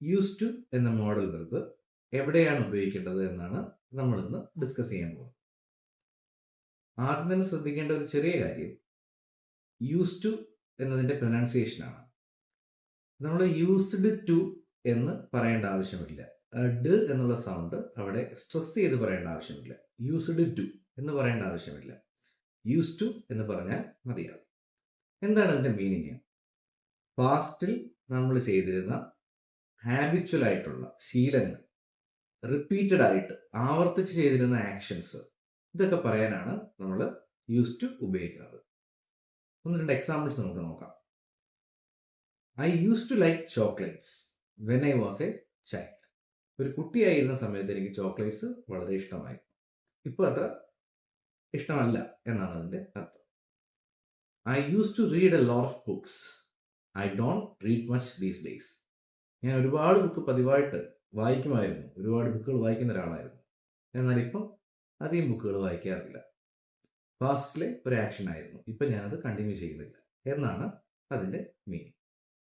Use to എന്ന modal verb എവിടെയാണ് ഉപയോഗിക്കേണ്ടത് എന്നാണ് നമ്മൾ ഇന്ന് ഡിസ്കസ് ചെയ്യാൻ പോകുന്നത്. ആദ്യം തന്നെ ശ്രദ്ധിക്കേണ്ട ഒരു ചെറിയ കാര്യം യൂസ് ടു എന്നതിന്റെ പ്രൊനൗൺസിയേഷൻ ആണ്. നമ്മൾ യൂസ്ഡ് ടു എന്ന് പറയേണ്ട ആവശ്യമില്ല. ഡ് എന്നുള്ള സൗണ്ട് അവിടെ സ്ട്രെസ് ചെയ്ത് പറയേണ്ട ആവശ്യമില്ല. യൂസ്ഡ് ടു എന്ന് പറയേണ്ട ആവശ്യമില്ല. യൂസ് ടു എന്ന് പറഞ്ഞാൽ മതിയാകും. എന്താണ് അതിന്റെ മീനിങ്? പാസ്റ്റിൽ നമ്മൾ ചെയ്തിരുന്ന ഹാബിച്വൽ ആയിട്ടുള്ള ശീലങ്ങൾ, റിപ്പീറ്റഡ് ആയിട്ട് ആവർത്തിച്ച് ചെയ്തിരുന്ന ആക്ഷൻസ്, ഇതൊക്കെ പറയാനാണ് നമ്മൾ യൂസ് ടു ഉപയോഗിക്കുന്നത്. ഒന്ന് രണ്ട് എക്സാമ്പിൾസ് നമുക്ക് നോക്കാം. I use to like chocolates when I was a child. ഒരു കുട്ടിയായിരുന്ന സമയത്ത് എനിക്ക് ചോക്ലേറ്റ്സ് വളരെ ഇഷ്ടമായി. ഇപ്പോൾ അത്ര ഇഷ്ടമല്ല എന്നാണ് അതിന്റെ അർത്ഥം. I use to read a lot of books. I don't read much these days. ഞാൻ ഒരുപാട് ബുക്ക് പതിവായിട്ട് വായിക്കുമായിരുന്നു. ഒരുപാട് ബുക്കുകൾ വായിക്കുന്ന ഒരാളായിരുന്നു. എന്നാൽ ഇപ്പം അധികം ബുക്കുകൾ വായിക്കാറില്ല. പാസ്റ്റിലെ ഒരു ആക്ഷൻ ആയിരുന്നു. ഇപ്പം ഞാനത് കണ്ടിന്യൂ ചെയ്യുന്നില്ല എന്നാണ് അതിന്റെ മീനിങ്.